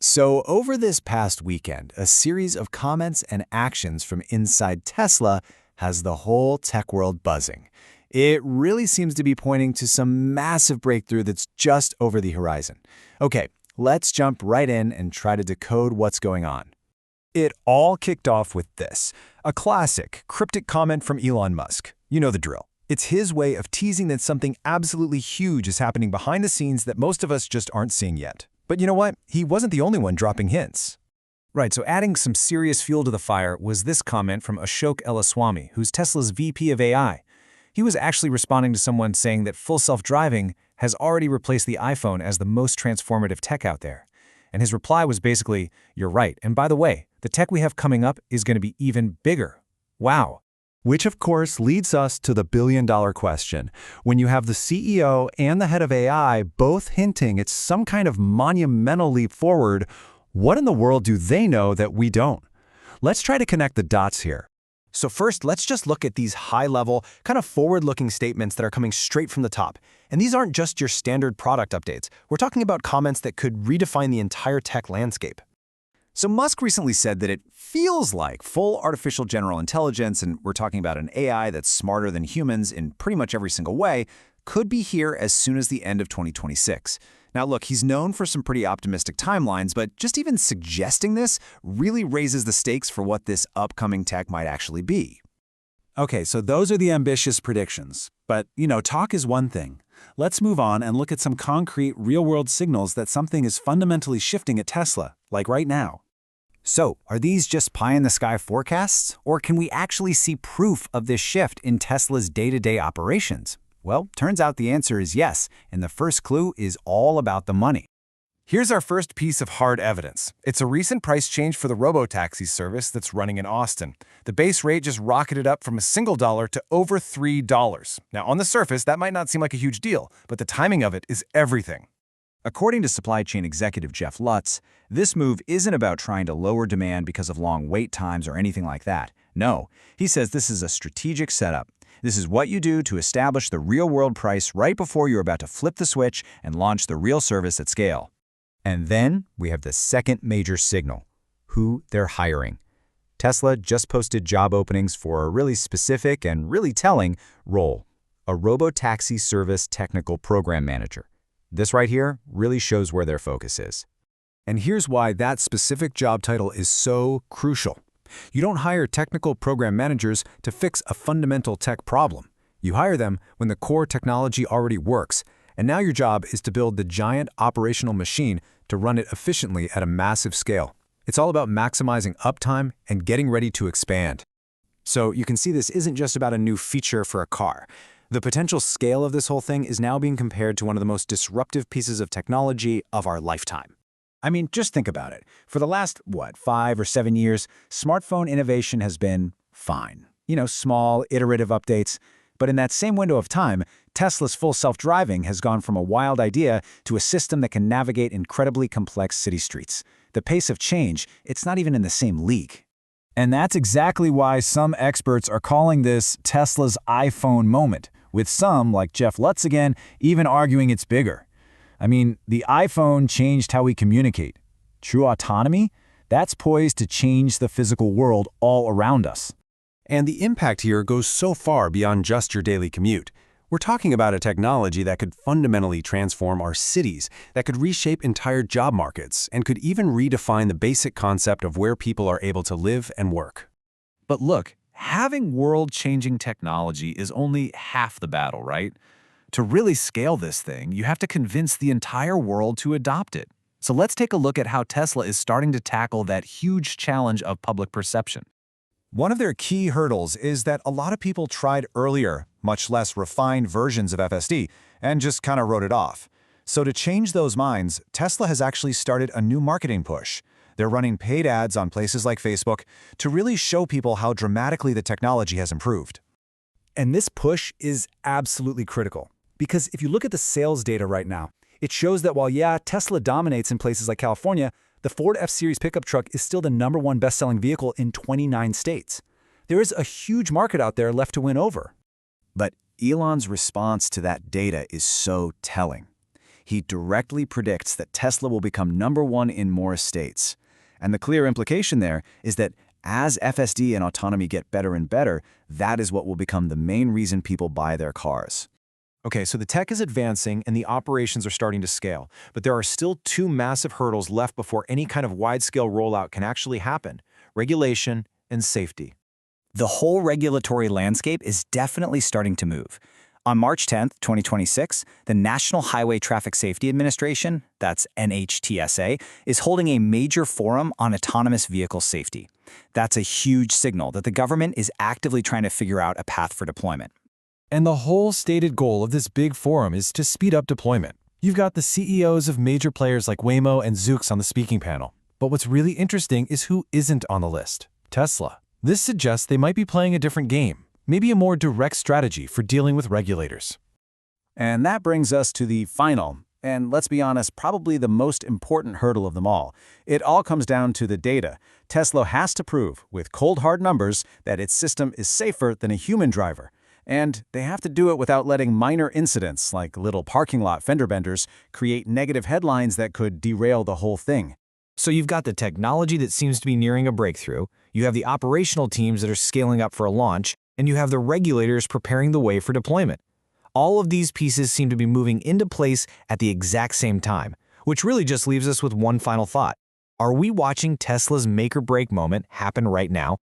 So over this past weekend, a series of comments and actions from inside Tesla has the whole tech world buzzing. It really seems to be pointing to some massive breakthrough that's just over the horizon. Okay, let's jump right in and try to decode what's going on. It all kicked off with this, a classic, cryptic comment from Elon Musk. You know the drill. It's his way of teasing that something absolutely huge is happening behind the scenes that most of us just aren't seeing yet. But you know what? He wasn't the only one dropping hints. Right, so adding some serious fuel to the fire was this comment from Ashok Elluswamy, who's Tesla's VP of AI. He was actually responding to someone saying that full self-driving has already replaced the iPhone as the most transformative tech out there. And his reply was basically, "You're right, and by the way, the tech we have coming up is going to be even bigger." Wow. Which, of course, leads us to the billion-dollar question. When you have the CEO and the head of AI both hinting it's some kind of monumental leap forward, what in the world do they know that we don't? Let's try to connect the dots here. So first, let's just look at these high-level, kind of forward-looking statements that are coming straight from the top. And these aren't just your standard product updates. We're talking about comments that could redefine the entire tech landscape. So Musk recently said that it feels like full artificial general intelligence, and we're talking about an AI that's smarter than humans in pretty much every single way, could be here as soon as the end of 2026. Now look, he's known for some pretty optimistic timelines, but just even suggesting this really raises the stakes for what this upcoming tech might actually be. Okay, so those are the ambitious predictions. But, talk is one thing. Let's move on and look at some concrete, real-world signals that something is fundamentally shifting at Tesla, like right now. So, are these just pie-in-the-sky forecasts, or can we actually see proof of this shift in Tesla's day-to-day operations? Well, turns out the answer is yes, and the first clue is all about the money. Here's our first piece of hard evidence. It's a recent price change for the Robotaxi service that's running in Austin. The base rate just rocketed up from a single dollar to over $3. Now, on the surface, that might not seem like a huge deal, but the timing of it is everything. According to supply chain executive Jeff Lutz, this move isn't about trying to lower demand because of long wait times or anything like that. No, he says this is a strategic setup. This is what you do to establish the real-world price right before you're about to flip the switch and launch the real service at scale. And then we have the second major signal, who they're hiring. Tesla just posted job openings for a really specific and really telling role, a Robotaxi Service Technical Program Manager. This right here really shows where their focus is. And here's why that specific job title is so crucial. You don't hire technical program managers to fix a fundamental tech problem. You hire them when the core technology already works, and now your job is to build the giant operational machine to run it efficiently at a massive scale. It's all about maximizing uptime and getting ready to expand. So you can see this isn't just about a new feature for a car. The potential scale of this whole thing is now being compared to one of the most disruptive pieces of technology of our lifetime. I mean, just think about it. For the last, 5 or 7 years, smartphone innovation has been fine. Small, iterative updates. But in that same window of time, Tesla's full self-driving has gone from a wild idea to a system that can navigate incredibly complex city streets. The pace of change, it's not even in the same league. And that's exactly why some experts are calling this Tesla's iPhone moment, with some, like Jeff Lutz again, even arguing it's bigger. I mean, the iPhone changed how we communicate. True autonomy? That's poised to change the physical world all around us. And the impact here goes so far beyond just your daily commute. We're talking about a technology that could fundamentally transform our cities, that could reshape entire job markets, and could even redefine the basic concept of where people are able to live and work. But look, having world-changing technology is only half the battle, right? To really scale this thing, you have to convince the entire world to adopt it. So let's take a look at how Tesla is starting to tackle that huge challenge of public perception. One of their key hurdles is that a lot of people tried earlier, much less refined versions of FSD, and just kind of wrote it off. So to change those minds, Tesla has actually started a new marketing push. They're running paid ads on places like Facebook to really show people how dramatically the technology has improved. And this push is absolutely critical, because if you look at the sales data right now, it shows that while, Tesla dominates in places like California, the Ford F-Series pickup truck is still the #1 best-selling vehicle in 29 states. There is a huge market out there left to win over. But Elon's response to that data is so telling. He directly predicts that Tesla will become #1 in more states. And the clear implication there is that as FSD and autonomy get better and better, that is what will become the main reason people buy their cars. Okay, so the tech is advancing and the operations are starting to scale, but there are still two massive hurdles left before any kind of wide-scale rollout can actually happen: regulation and safety. The whole regulatory landscape is definitely starting to move. On March 10th, 2026, the National Highway Traffic Safety Administration, that's NHTSA, is holding a major forum on autonomous vehicle safety. That's a huge signal that the government is actively trying to figure out a path for deployment. And the whole stated goal of this big forum is to speed up deployment. You've got the CEOs of major players like Waymo and Zoox on the speaking panel. But what's really interesting is who isn't on the list: Tesla. This suggests they might be playing a different game, maybe a more direct strategy for dealing with regulators. And that brings us to the final, and let's be honest, probably the most important hurdle of them all. It all comes down to the data. Tesla has to prove, with cold hard numbers, that its system is safer than a human driver. And they have to do it without letting minor incidents, like little parking lot fender benders, create negative headlines that could derail the whole thing. So you've got the technology that seems to be nearing a breakthrough, you have the operational teams that are scaling up for a launch, and you have the regulators preparing the way for deployment. All of these pieces seem to be moving into place at the exact same time, which really just leaves us with one final thought. Are we watching Tesla's make-or-break moment happen right now?